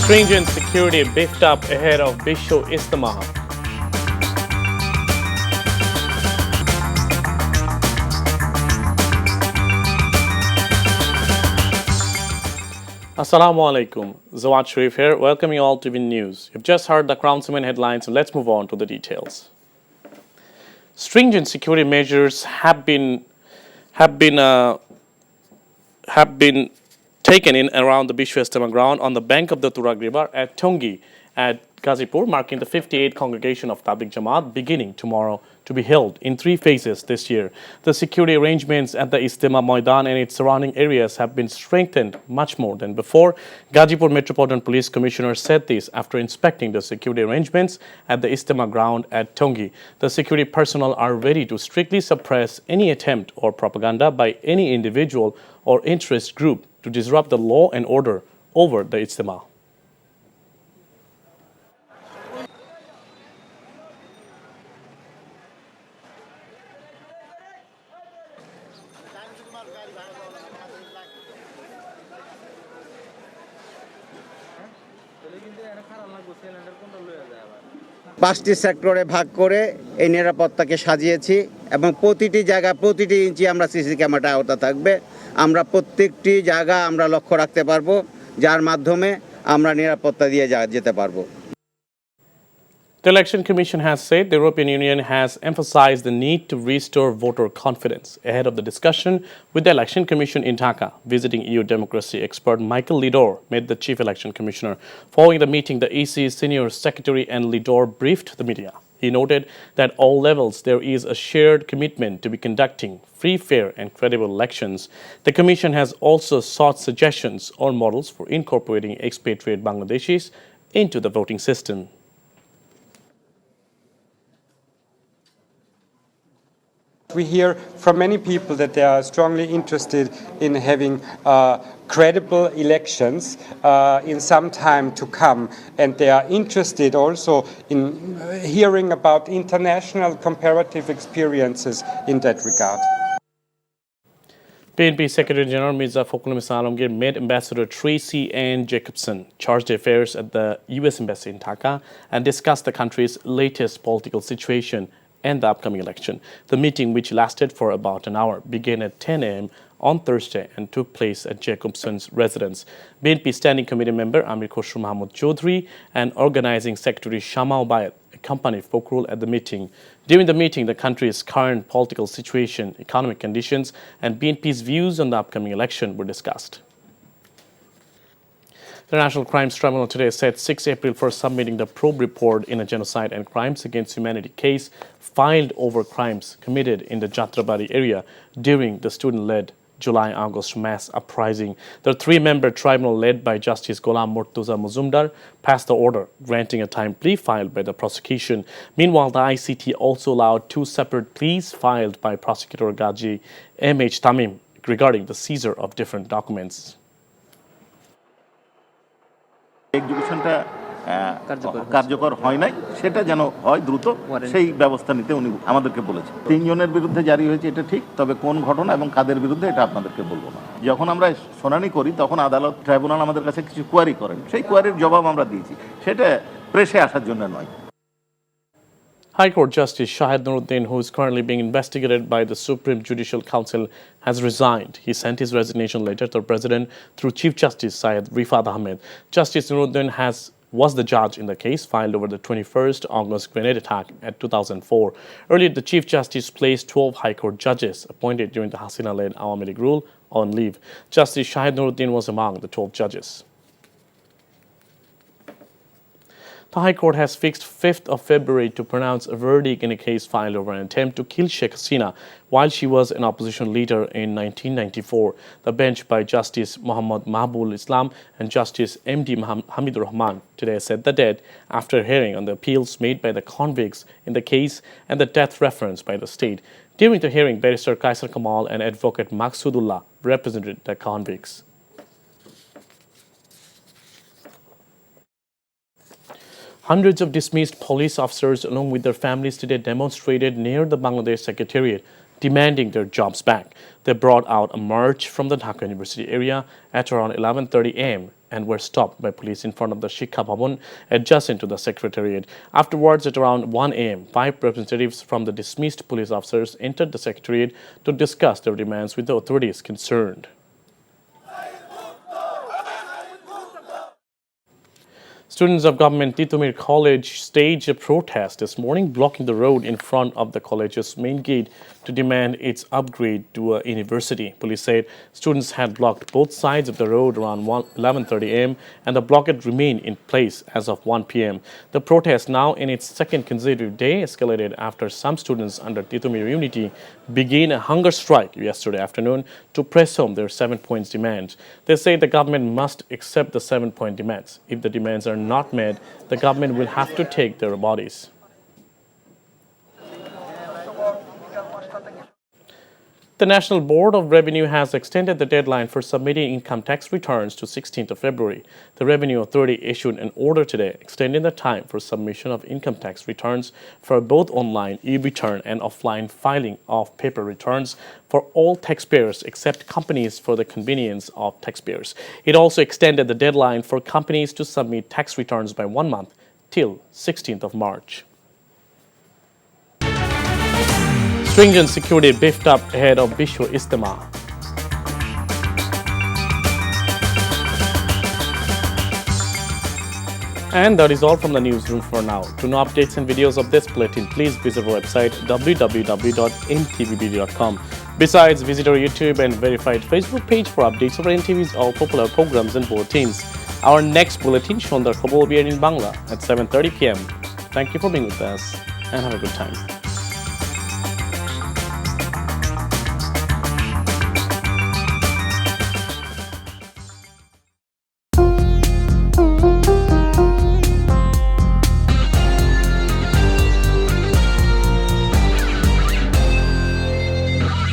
Stringent security beefed up ahead of Bisho Istama. Assalamu alaikum. Zawad Sharif here, welcoming you all to Win News. You've just heard the Crown's main headlines, and let's move on to the details. Stringent security measures have been taken in around the Bisho Istama ground on the bank of the Turag River at Tongi at Gazipur, marking the 58th congregation of Tablig Jamaat beginning tomorrow to be held in 3 phases this year. The security arrangements at the Istema Maidan and its surrounding areas have been strengthened much more than before. Gazipur Metropolitan Police Commissioner said this after inspecting the security arrangements at the Istema ground at Tongi. The security personnel are ready to strictly suppress any attempt or propaganda by any individual or interest group to disrupt the law and order over the Istema. পাঁচটি সেক্টরে ভাগ করে এই নিরাপত্তাকে সাজিয়েছি এবং প্রতিটি জায়গা প্রতিটি ইঞ্চি আমরা সিসি ক্যামেরা আওতা থাকবে। আমরা প্রত্যেকটি জায়গা আমরা লক্ষ্য রাখতে পারবো, যার মাধ্যমে আমরা নিরাপত্তা দিয়ে যেতে পারবো। The Election Commission has said the European Union has emphasized the need to restore voter confidence ahead of the discussion with the Election Commission in Dhaka. Visiting EU democracy expert Michael Lidor met the Chief Election Commissioner. Following the meeting, the EC's Senior Secretary and Lidor briefed the media. He noted that at all levels there is a shared commitment to be conducting free, fair and credible elections. The Commission has also sought suggestions on models for incorporating expatriate Bangladeshis into the voting system. We hear from many people that they are strongly interested in having credible elections in some time to come, and they are interested also in hearing about international comparative experiences in that regard. BNP Secretary General Mirza Fakhrul Islam Alamgir met Ambassador Tracy Ann Jacobson, charged affairs at the US Embassy in Dhaka, and discussed the country's latest political situation and the upcoming election. The meeting, which lasted for about an hour, began at 10 a.m. on Thursday and took place at Jacobson's residence. BNP Standing Committee member Amir Khosrow Mahmood Chaudhry and Organizing Secretary Shama Obayed accompanied Fakhrul at the meeting. During the meeting, the country's current political situation, economic conditions, and BNP's views on the upcoming election were discussed. The National Crimes Tribunal today set 6 April for submitting the probe report in a genocide and crimes against humanity case filed over crimes committed in the Jatrabari area during the student-led July-August mass uprising. The 3-member tribunal led by Justice Gholam Murtuza Muzumdar passed the order granting a time plea filed by the prosecution. Meanwhile, the ICT also allowed 2 separate pleas filed by Prosecutor Gaji M.H. Tamim regarding the seizure of different documents. এক্সিকিউশনটা কার্যকর হয় নাই, সেটা যেন হয় দ্রুত, সেই ব্যবস্থা নিতে উনি আমাদেরকে বলেছেন। 3 জনের বিরুদ্ধে জারি হয়েছে, এটা ঠিক, তবে কোন ঘটনা এবং কাদের বিরুদ্ধে এটা আপনাদেরকে বলবো না। যখন আমরা শুনানি করি তখন আদালত ট্রাইব্যুনাল আমাদের কাছে কিছু কোয়ারি করেন, সেই কোয়ারির জবাব আমরা দিয়েছি, সেটা প্রেসে আসার জন্য নয়। High Court Justice Shahid Nuruddin, who is currently being investigated by the Supreme Judicial Council, has resigned. He sent his resignation letter to the President through Chief Justice Syed Rifat Ahmed. Justice Nuruddin was the judge in the case filed over the 21st August grenade attack at 2004. Earlier, the Chief Justice placed 12 High Court judges appointed during the Hasina-led Awami League rule on leave. Justice Shahid Nuruddin was among the 12 judges. The High Court has fixed 5th of February to pronounce a verdict in a case filed over an attempt to kill Sheikh Hasina while she was an opposition leader in 1994. The bench by Justice Muhammad Mahbul Islam and Justice M.D. Hamid Rahman today set the date after hearing on the appeals made by the convicts in the case and the death reference by the state. During the hearing, Barrister Kaisar Kamal and Advocate Maqsoodullah represented the convicts. Hundreds of dismissed police officers along with their families today demonstrated near the Bangladesh Secretariat demanding their jobs back. They brought out a march from the Dhaka University area at around 11:30 a.m. and were stopped by police in front of the Shikha Bhavan adjacent to the Secretariat. Afterwards, at around 1 a.m., 5 representatives from the dismissed police officers entered the Secretariat to discuss their demands with the authorities concerned. Students of government Titumir College staged a protest this morning, blocking the road in front of the college's main gate to demand its upgrade to a university. Police said students had blocked both sides of the road around 11:30 a.m. and the blockade remained in place as of 1 p.m. The protest, now in its second consecutive day, escalated after some students under Titumir Unity began a hunger strike yesterday afternoon to press home their 7 points demands. They say the government must accept the 7-point demands. If the demands are not met, the government will have to take their bodies. The National Board of Revenue has extended the deadline for submitting income tax returns to 16th of February. The Revenue Authority issued an order today extending the time for submission of income tax returns for both online e-return and offline filing of paper returns for all taxpayers except companies for the convenience of taxpayers. It also extended the deadline for companies to submit tax returns by 1 month till 16th of March. Stringent security beefed up ahead of Vishwa Ijtima. And that is all from the newsroom for now. To know updates and videos of this bulletin, please visit our website www.ntvb.com. Besides, visit our YouTube and verified Facebook page for updates of NTV's all popular programs and bulletins. Our next bulletin, Shondar Khobor, will be in Bangla at 7:30 p.m. Thank you for being with us and have a good time.